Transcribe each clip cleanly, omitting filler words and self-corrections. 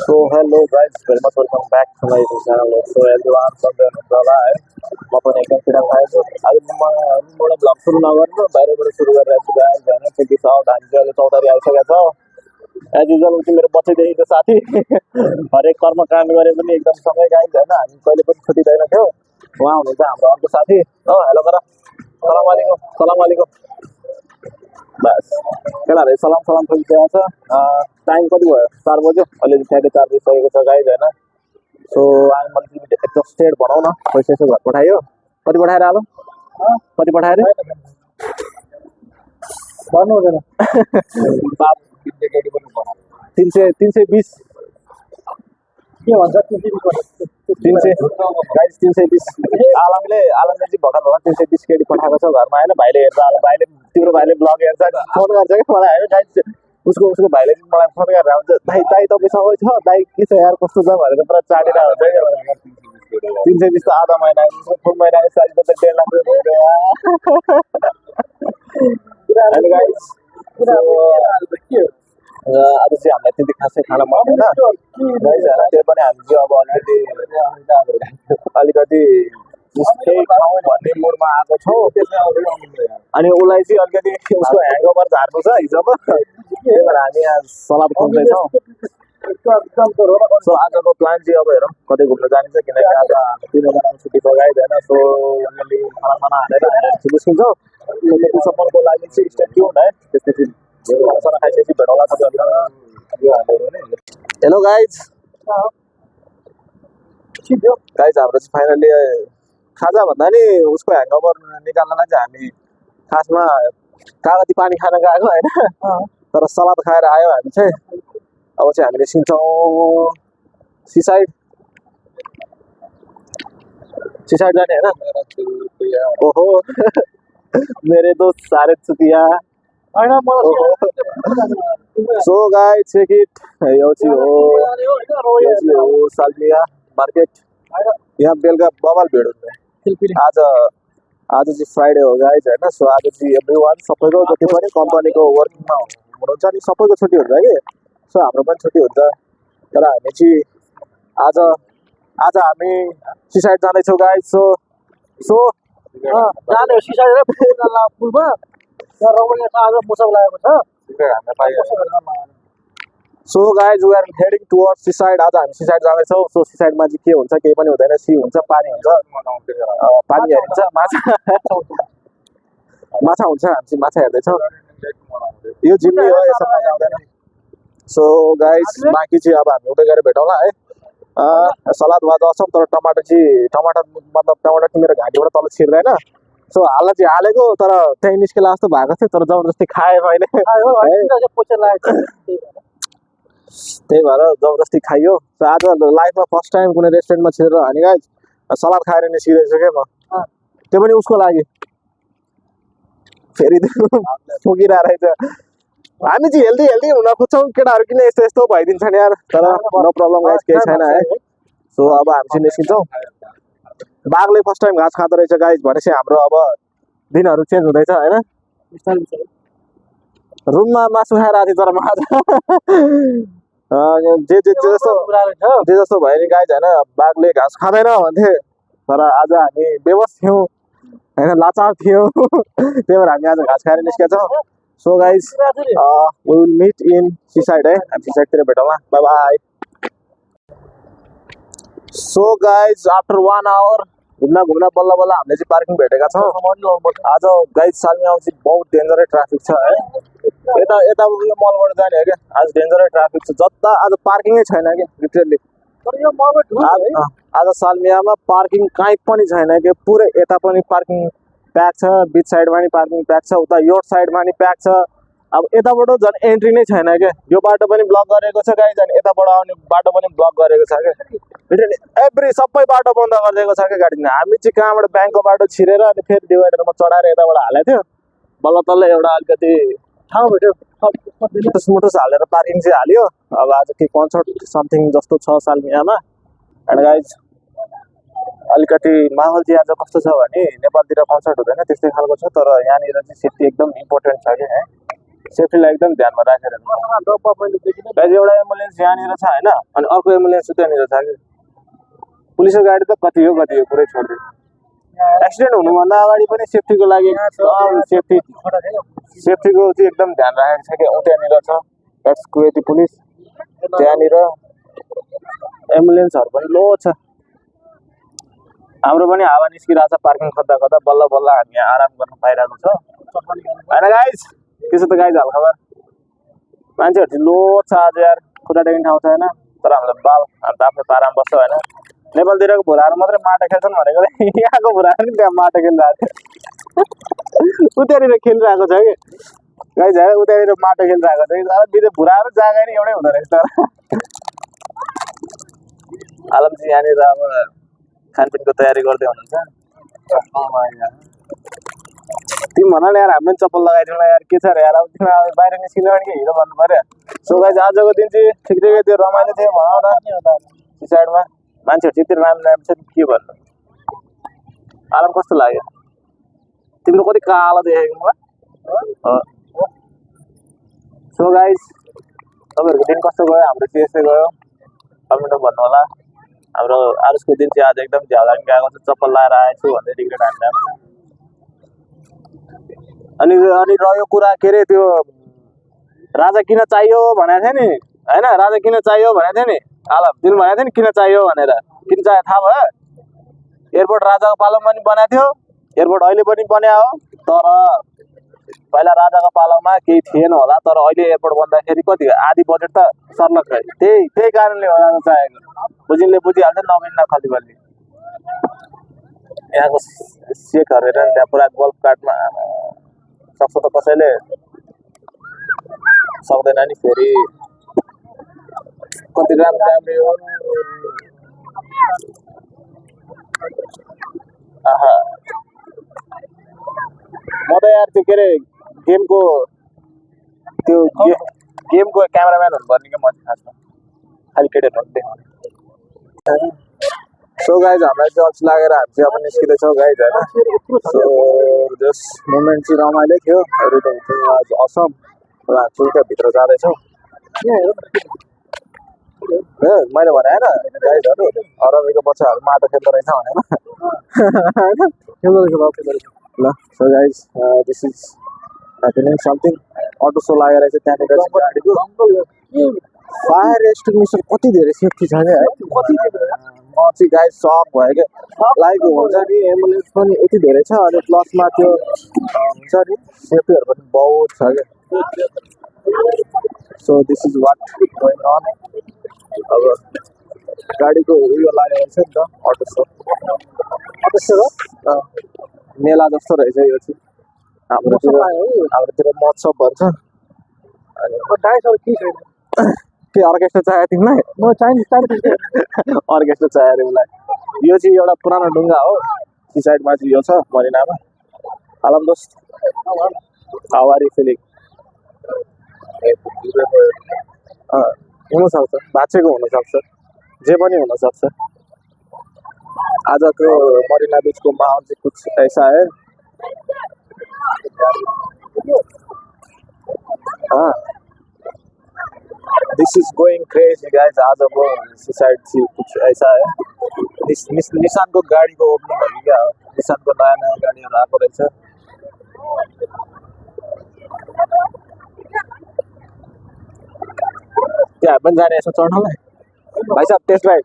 So hello guys, very much welcome back to my channel. So everyone from the Nandala है मैं upon एकदम फिर आया तो आज मैं मोड़ा ब्लॉग शुरू ना कर तो बारे बारे शुरू कर रहे हैं सुबह जाना क्योंकि साउथ डांस वाले चौधरी आए थे क्या एज यूजुअल उसी मेरे बच्चे देखी तो साथी हर एक कर्म कांड गरे पनि एकदम समय गाइस हैन हामी कहिले पनि छुट्टी दैन थियो वहाँ हुनुहुन्छ हाम्रो अर्को साथी हो हेलो गर सलाम अलैकुम बस केटाहरु सलाम सलाम खोजिरहेको छ टाइम कति भयो 4 बज्यो अहिले 4:30 बजिसकेको छ गाइस हैन सो आई एम अलिकति एक्सस्टेड भनौँ न पैसा यसो घर पठायो कति पठाएर आलो कति पठाएर भन्नु हुँदैन 320 के भन्छ 320 गाइस 320 आलमले चाहिँ भर्खर 320 केडी पठाएको छ घरमा हैन भाइले हेर्दा भाइले तिम्रो भाइले ब्लग हेर्छ फोन गर्छ के मलाई हैन गाइस उसको भाइले चाहिँ मलाई फोन गरेर आउँछ दाइ तपाईसँग छ दाइ के छ यार कस्तो छ भनेर पुरा चाटेर हुन्छ के 320 त आधा महिना फुल महिनाको सारी त 1.5 लाख रुपैयाँ अनि गाइस आज चाहिँ हामीलाई त्यति खासै खाना मन पर्दैन गाइस हैन त्यो पनि हामी चाहिँ अब अलिकति जस्तै खाउँ भन्ने मुडमा आएको छौँ अनि उसलाई चाहिँ अलिकति उसको ह्याङओभर झार्नु छ हिजोको त्यही भएर हामी आज सलाद खुवाउँदैछौँ सो आजको प्लान चाहिँ अब हेरौँ कतै घुम्न जानिन्छ किनकि आज 3 जना छुट्टी पगाइ भएन सो अलि खाना हालेर निस्किन्छौँ त्यति सम्मको लागि चाहिँ स्टे ट्युन है त्यसपछि खाना खाइसकेपछि भेटौँला तपाईँहरू हेलो गाइज गाइज हाम्रो चाहिँ फाइनली खाजा भन्दा नि उसको ह्याङओभर निकाल्नलाई चाहिँ हामी खासमा कागती पानी खान गएको होइन तर सलाद खाएर आयो हामी चाहिँ अब चाहिँ हामी निस्किन्छौँ सिसाइड जाने होइन ओहो मेरे दोस्त सारे चुतिया सो गाइस चेक इट यो चाहिँ हो सालमिया मार्केट यहाँ बेलुका बवाल भिड हुन्छ आज चाहिँ फ्राइडे हो गाइस होइन सो आज चाहिँ एभ्रीवान सबैको जति पनि कम्पनीको वर्किङमा हुनुहुन्छ नि सबैको छुट्टी हुन्छ कि सो हाम्रो पनि छुट्टी हुन्छ तर हामी चाहिँ आज हामी सिसाइड जाँदैछौँ गाइस सो जाने सिसाइड पुलमा रौमाले आज मुसक लागेको छ so guys we are heading towards seaside आज हामी सिसाइड जाँदैछौँ सो सिसाइडमा चाहिँ के हुन्छ केही पनि हुँदैन सी हुन्छ पानी हुन्छ पानी हेरिन्छ माछा हुन्छ हामी चाहिँ माछा हेर्दैछौँ यो जिम्मी हो यसमा आउँदैन सो गाइज बाँकी चाहिँ अब हामी उतै गएर भेटौँला है सलाद भए अछौँ तर टमाटर चाहिँ मेरो घाँटीबाट तल छिर्दैन सो हाल्न चाहिँ हालेको तर त्यहीँ निस्केला जस्तो भएको थियो तर जबरजस्ती खाएँ मैले त्यही भएर जबरजस्ती खाइयो सो आज लाइफमा फर्स्ट टाइम कुनै रेस्टुरेन्टमा छिरेर अनि गाइस सलाद खाएर निस्किरहेको छु क्या म त्यो पनि उसको लागि फेरि फुकिरहेको रहेछ हामी चाहिँ हेल्दी हुन खोज्छौँ केटाहरू किन यस्तो भइदिन्छ नि यार तर नो प्रब्लम गाइस केही छैन है सो अब हामी चाहिँ निस्किन्छौँ बाघले फर्स्ट टाइम घाँस खाँदो रहेछ गाइस भनेपछि हाम्रो अब दिनहरू चेन्ज हुँदैछ होइन रुममा मासु खाएर आएको थिएँ तर जे जस्तो भयो नि गाइस होइन बाघले घाँस खाँदैन भन्थे तर आज हामी बेबस थियौँ होइन लाचार थियौँ त्यही भएर हामी आज घाँस खाएर निस्केका छौँ so guys we will meet in seaside है हामी सिसाइडतिर भेटौँला bye bye so guys after 1 hour घुम्न बल्ल हामीले चाहिँ पार्किङ भेटेका छौँ आज गाइज सालमा चाहिँ बहुत डेन्जरै ट्राफिक छ है यता उयो मलबाट जाने हो क्या आज डेन्जरै ट्राफिक छ जता आज पार्किङै छैन कि लिटरली आज सालमियामा पार्किङ कहीँ पनि छैन कि पुरै यता पनि पार्किङ प्याक छ बिच साइडमा नि पार्किङ प्याक छ उता यो साइडमा नि प्याक छ अब यताबाट झन् एन्ट्री नै छैन क्या यो बाटो पनि ब्लक गरेको छ गाइज अनि यताबाट आउने बाटो पनि ब्लक गरेको छ क्या एभ्री सबै बाटो बन्द गरिदिएको छ क्या गाडी हामी चाहिँ कहाँबाट ब्याङ्कको बाटो छिरेर अनि फेरि डिभाइडरमा चढाएर यताबाट हालेको थियो बल्ल तल्ल एउटा अलिकति ठाउँ भेट्यो मुटुस हालेर पार्किङ चाहिँ हाल्यो अब आज के कन्सर्ट समथिङ जस्तो छ सालमियामा एन्ड गाइज अलिकति माहौल चाहिँ आज कस्तो छ भने नेपालतिर कन्सर्ट हुँदैन त्यस्तै खालको छ तर यहाँनिर चाहिँ सेफ्टी एकदम इम्पोर्टेन्ट छ कि है सेफ्टीलाई एकदम ध्यानमा राखेर गाइज एउटा एम्बुलेन्स यहाँनिर छ होइन अनि अर्को एम्बुलेन्स त्यहाँनिर छ कि पुलिसको गाडी त कति हो पुरै छोडिदियो एक्सिडेन्ट हुनुभन्दा अगाडि पनि सेफ्टीको लागि सेफ्टीको चाहिँ एकदम ध्यान राखेको छ कि त्यहाँनिर छ द्याट्स कुवेती पुलिस त्यहाँनिर एम्बुलेन्सहरू पनि लो छ हाम्रो पनि हावा निस्किरहेको छ पार्किङ खोज्दा खोज्दा बल्ल बल्ल हामी यहाँ आराम गर्न पाइरहेको छ होइन गाइज त्यसो त गाइज हालखबर मान्छेहरू चाहिँ लो छ आज यार खुट्टा टेक्ने ठाउँ छैन तर हाम्रो आफ्नो पारामा बस्छ होइन नेपालतिरको भुराहरू मात्रै माटो खेल्छन् भनेको यहाँको भुराहरू नि त्यहाँ माटो खेलिरहेको थियो उतातिर खेलिरहेको छ कि गाइज है उतातिर माटो खेलिरहेको छ कि भुराहरू जागा नि एउटै हुँदो रहेछ तर आलम चाहिँ यहाँनिर अब खानपिनको तयारी गर्दै हुनुहुन्छ तिमी भन न यार हामी पनि चप्पल लगाइदिउँ यार के छ र यार अब तिमीलाई बाहिर निस्किनु कि हिरो भन्नु पर्यो सो गाइज आजको दिन चाहिँ ठिकै त्यो रमाइलो थियो भनौँ न त्यो साइडमा मान्छेहरू चाहिँ यति राम्रो छ के भन्नु आलम कस्तो लाग्यो तिम्रो कति कालो देखेको मलाई सो गाइज तपाईँहरूको दिन कस्तो गयो हाम्रो चाहिँ यस्तै गयो कमेन्टमा भन्नु होला हाम्रो आरुषको दिन चाहिँ आज एकदम झ्याउ गएको छ चप्पल लाएर आएछु भन्दै रिग्रेट हान्दा अनि रह्यो कुरा के अरे त्यो राजा किन चाहियो भनेको थियो नि होइन राजा किन चाहियो भनेको थियो नि आलम तिमीले भनेको थियो नि किन चाहियो भनेर किन चाहियो थाहा भयो एयरपोर्ट राजाको पालोमा पनि बनाएको थियो एयरपोर्ट अहिले पनि बन्या हो तर पहिला राजाको पालोमा केही थिएन होला तर अहिले एयरपोर्ट बन्दाखेरि कति आधी बजेट त सर्लक्कै त्यही कारणले होला चाहेको बुझिनले बुझिहाल्छ नबिन खल्ती बल्ली यहाँको सेकहरू हेरेर त्यहाँ पुरा गोल्फ कार्डमा सक्छ त कसैले सक्दैन नि फेरि कति राम्रो हो आहा म त यार त्यो के अरे गेमको क्यामेराम्यान हुनुपर्ने क्या म चाहिँ खासमा खालि केटीहरू देखाउने सो गाइज हामीलाई चाहिँ अल्छी लागेर हामी चाहिँ अब निस्किँदैछौँ गाइज होइन सो जस मोमेन्ट चाहिँ रमाइलो थियो एभ्रिथिङ आज असम र हामी त्यहाँभित्र जाँदैछौँ ए मैले भने होइन गाइजहरू अरबीको बच्चाहरू माटो खेल्दो रहेछ भनेर ल so guys this is happening something auto so लागेर चाहिँ त्यहाँनिर गाडीको फायर एक्सटिङ्ग्विसर कति धेरै सेफ्टी छ क्या है म चाहिँ गाइज सक भयो क्या लाइक हुन्छ नि एम्बुलेन्स पनि यति धेरै छ अनि प्लसमा त्यो हुन्छ नि सेफ्टीहरू पनि बहुत छ क्या so this is what going on अब गाडीको उयो लागेको छ नि त अटो सो मेला जस्तो रहेछ यो चाहिँ हाम्रोतिर महोत्सव भन्छ अनि के अर्केस्ट्रा चाहियो तिमीलाई अर्केस्ट्रा चाहियो अरे उसलाई यो चाहिँ एउटा पुरानो ढुङ्गा हो टी साइडमा चाहिँ यो छ मरिनामा आलम दोस्त हावारी फिलिङ हुनसक्छ भाँचेको हुनसक्छ जे पनि हुनसक्छ आजको मरिना बिचको माहौल चाहिँ कुछ ऐसा है this is going crazy guys आजको साइड चाहिँ कुछ ऐसा है निसानको गाडीको ओपनिङ हो कि क्या हो निसानको नयाँ नयाँ गाडीहरू आएको रहेछ त्यहाँ पनि जाने यसो चढ्नलाई भाइ साहब टेस्ट ड्राइभ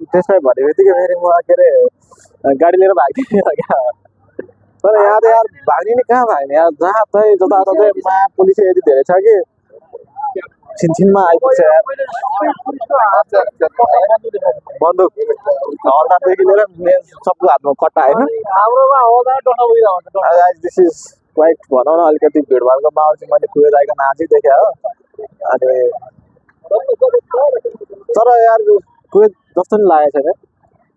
टेस्ट ड्राइभ भन्ने बित्तिकै फेरि म के अरे गाडी लिएर भाग्दिनँ क्या तर यहाँ त यार भाग्ने नि कहाँ भाग्ने यार जहाँ तै जताततै पुलिस यति धेरै छ कि छिनछिनमा आइपुग्छ यार बन्दुक हल्दादेखि लिएर मेन सबको हातमा कट्टा होइन दिस इज क्वाइट भनौँ न अलिकति भिडभाडको माहौल चाहिँ मैले कुदेर आइकन आजै देखेँ हो अनि तर यार कुवेत जस्तो नि लागेको छैन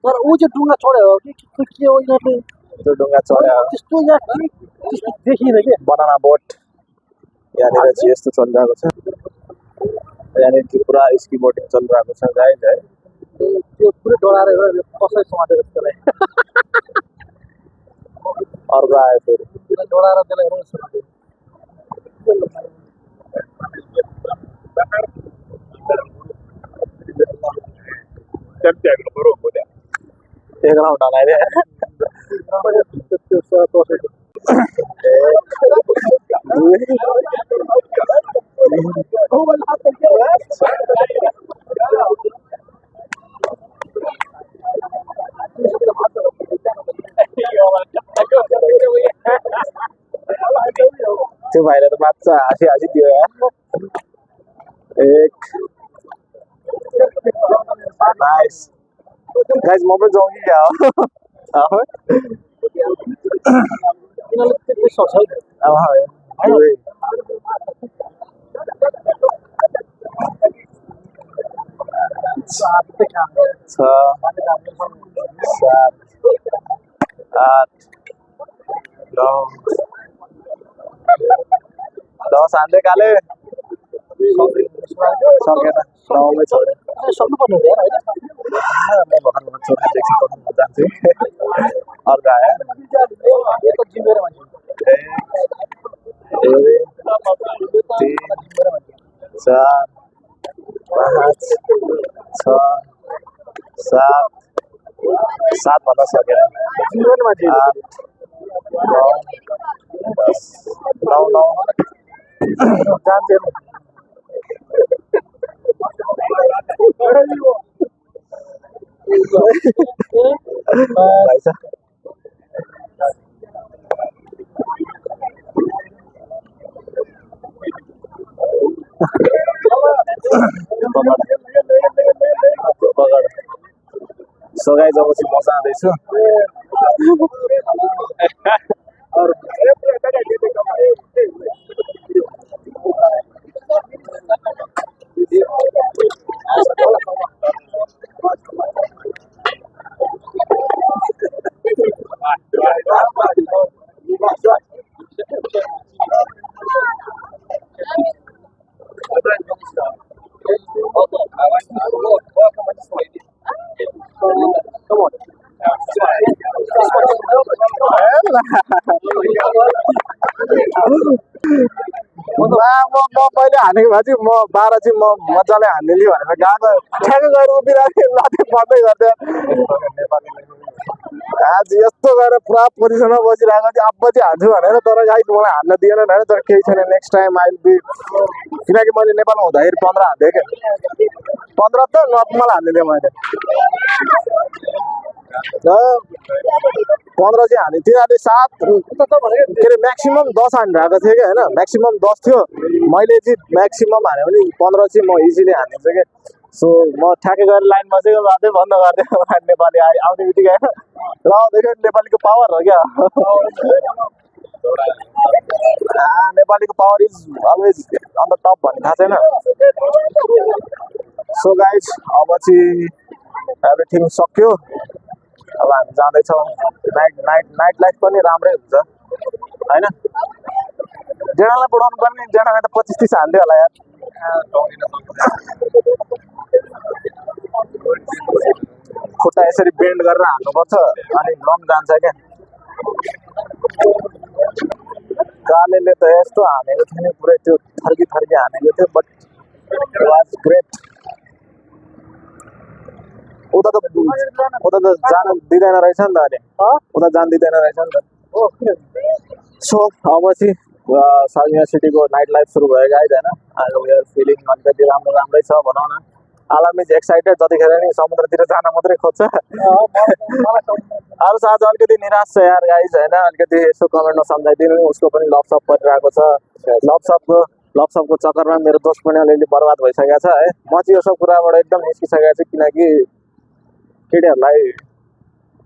तर ऊ चाहिँ डुङ्गा छोड्यो कि के हो यिनीहरूले त्यो ढुङ्गा चढ्यो त्यस्तो यहाँ देखिँदैन कि बनाना बोट यहाँनिर चाहिँ यस्तो चलिरहेको छ यहाँनिर चाहिँ पुरा स्की बोटिङ चलिरहेको छ गाइज है त्यो पुरै डराएर कसरी समातेर त्यसलाई अर्को आयो फेरि जोडाएर त्यसलाई रोज एक राउन्ड हलाइदिए त्यो भाइले त बाच्चा हाँसी दियो यार एक नाइस गाइस म पनि जाउँ कि क्या हो अब सात आठ नौ 10 हान्दै काले सकेन 9 मै छोडे सक्नुपर्ने हो यार म भर्खर छोड्न देखि पठाउन जान्छु अर्को आयो यो त जिम्मेवार मान्छे चार पाँच छ सात सात भन्दा सकेन जिम्मेवार मान्छे 9 9 जान्छ भाइ छ सो गाइस अब चाहिँ म जाँदैछु म पहिले हानेको भए चाहिँ म 12 चाहिँ म मजाले हान्ने भनेर गएको ठ्याक्कै गएर उभिरहेको लाथे पर्दै गर्थ्यो आज यस्तो गरेर पुरा पोजिसनमा बसिरहेको थियो अब चाहिँ हान्छु भनेर तर गाइस मलाई हान्न दिएन होइन तर केही छैन नेक्स्ट टाइम आइल बी किनकि मैले नेपालमा हुँदाखेरि 15 हान्थेँ क्या 15 त नर्मल हान्ने थिएँ मैले 15 चाहिँ हाने तिनीहरूले 7 के अरे म्याक्सिमम 10 हानिरहेको थिएँ क्या होइन म्याक्सिमम 10 थियो मैले चाहिँ म्याक्सिमम हाने भने 15 चाहिँ म इजिली हानिदिन्छु क्या सो म ठ्याक्कै गएर लाइनमा चाहिँ रातै बन्द गरिदिएँ नेपाली आउने बित्तिकै होइन र आउँदाखेरि नेपालीको पावर हो क्या नेपालीको power is always on the top भन्ने थाहा छैन सो गाइज अब चाहिँ एभ्रिथिङ सक्यो अब हामी जाँदैछौँ नाइट लाइफ पनि राम्रै हुन्छ होइन जेडालाई बुढाउनु पर्ने जेडालाई त 25-30 हान्थ्यो होला यार खुट्टा यसरी बेन्ड गरेर हान्नुपर्छ अनि लङ जान्छ क्या कालेले त यस्तो हानेको थियो नि पुरै त्यो थर्की हानेको थियो बट वाज ग्रेट उता त जान दिँदैन रहेछ नि त अहिले उता जान दिँदैन रहेछ नि त सो अब चाहिँ सालमिया सिटीको नाइट लाइफ सुरु भयो गाइज होइन एन्ड वी आर फिलिङ अलिकति राम्रै छ भनौँ न आलम इज एक्साइटेड जतिखेर नि समुद्रतिर जान मात्रै खोज्छ अरू आज अलिकति निराश छ यार गाइज होइन अलिकति यसो कमेन्टमा सम्झाइदिनु उसको पनि लपसप परिरहेको छ लपसपको चक्करमा मेरो दोस्त पनि अलिअलि बर्बाद भइसकेको छ है म चाहिँ यो सब कुराबाट एकदम निस्किसकेको छु किनकि केटीहरूलाई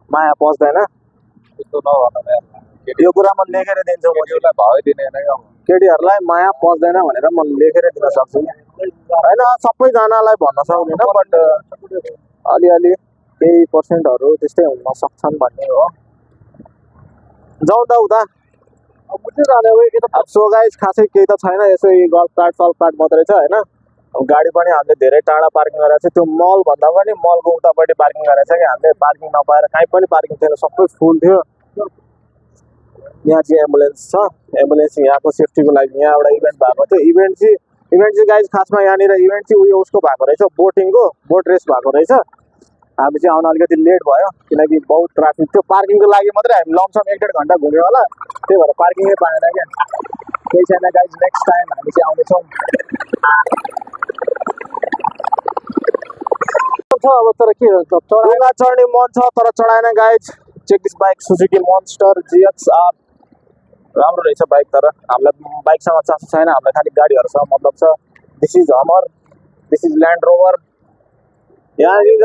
माया पस्दैन त्यस्तो नभन यो कुरा म लेखेर दिन्छु म भावै दिने होइन केटीहरूलाई माया पस्दैन भनेर म लेखेर दिन सक्छु होइन सबैजनालाई भन्न सक्दिनँ बट अलिअलि केही पर्सेन्टहरू त्यस्तै हुन सक्छन् भन्ने हो जाउँ त उता अब सो गाइज खासै केही त छैन यसो गल्फ कार्ड सल्फ कार्ड मात्रै छ होइन गाडी पनि हामीले धेरै टाढा पार्किङ गरेको छ त्यो मल भन्दा पनि मलको उतापट्टि पार्किङ गरेको छ कि हामीले पार्किङ नपाएर कहीँ पनि पार्किङ थिएन सबै फुल थियो यहाँ चाहिँ एम्बुलेन्स छ एम्बुलेन्स यहाँको सेफ्टीको लागि यहाँ एउटा इभेन्ट भएको थियो इभेन्ट चाहिँ गाइज खासमा यहाँनिर इभेन्ट चाहिँ उयो उसको भएको रहेछ बोटिङको बोट रेस भएको रहेछ हामी चाहिँ आउन अलिकति लेट भयो किनकि बहुत ट्राफिक थियो पार्किङको लागि मात्रै हामी लमसम 1-1.5 घन्टा घुम्यो होला त्यही भएर पार्किङै पाएन क्या केही छैन गाइज नेक्स्ट टाइम हामी चाहिँ आउँदैछौँ अब तर के ढुङ्गा चढ्ने मन छ तर चढाएन guys check this bike Suzuki Monster GXR राम्रो रहेछ बाइक तर हामीलाई बाइकसँग चासो छैन हामीलाई खालि गाडीहरूसँग मतलब छ दिस इज हमर दिस इज ल्यान्ड रोभर यहाँनिर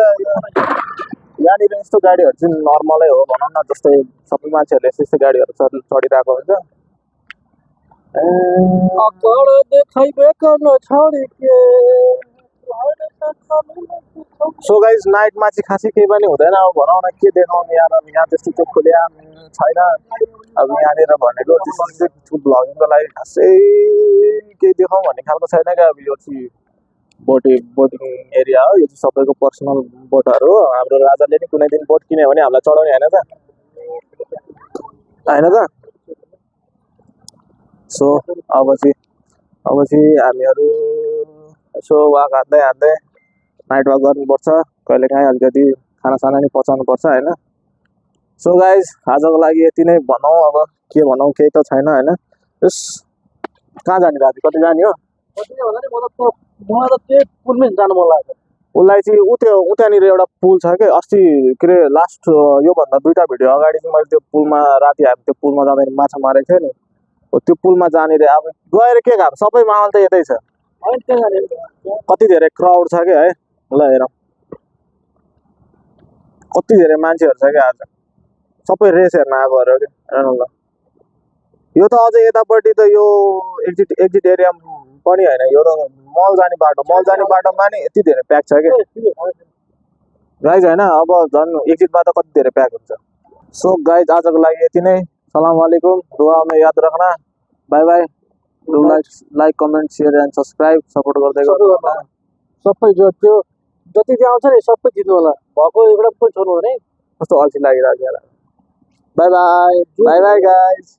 यस्तो गाडीहरू चाहिँ नर्मलै हो भनौँ न जस्तै सबै मान्छेहरूले यस्तो गाडीहरू चढिरहेको हुन्छ अकड़ देखाइबे गर्न छोडी के सो गाइज नाइटमा चाहिँ खासै केही पनि हुँदैन अब भनौँ न के देखाउनु यहाँ त्यस्तो त्यो खुल्या छैन अब यहाँनिर भनेको त्यस्तो भ्लगिङको लागि खासै केही देखाउँ भन्ने खालको छैन क्या अब यो चाहिँ बोटिङ एरिया हो यो चाहिँ सबैको पर्सनल बोटहरू हो हाम्रो राजाले नि कुनै दिन बोट किन्यो भने हामीलाई चढाउने होइन त सो अब चाहिँ हामीहरू यसो वाक हान्दै नाइट वाक गर्नुपर्छ कहिलेकाहीँ अलिकति खानासाना नि पचाउनुपर्छ होइन सो गाइज आजको लागि यति नै भनौँ अब के भनौँ केही त छैन होइन यस कहाँ जाने दाजु कति जाने हो मलाई त त्यही पुलमै जानु मन लाग्यो उसलाई चाहिँ उतानिर एउटा पुल छ कि अस्ति के अरे लास्ट योभन्दा 2टा भिडियो अगाडि चाहिँ मैले त्यो पुलमा राति हामी त्यो पुलमा जाँदाखेरि माछा मारेको थियो नि त्यो पुलमा जाने रे अब गएर के खाम सबै माहौल त यतै छ कति धेरै क्राउड छ कि है ल हेरौँ कति धेरै मान्छेहरू छ कि आज सबै रेस हेर्न आएकोहरू कि हेर्नु ल यो त अझै यतापट्टि त यो एक्जिट एरिया पनि होइन यो त मल जाने बाटोमा नि यति धेरै प्याक छ कि गाइज होइन अब झन् एक्जिटमा त कति धेरै प्याक हुन्छ सो गाइज आजको लागि यति नै सलाम वालेकुम दुआ में याद रखना bye bye do like comment share and subscribe support गर्दै गर्नु सबै जो त्यो जति त्यहाँ आउँछ नि सबै जित्नु होला भएको एउटा पनि छोड्नु हुने कस्तो अल्छी लागिरहेको छ बाय बाय गाइज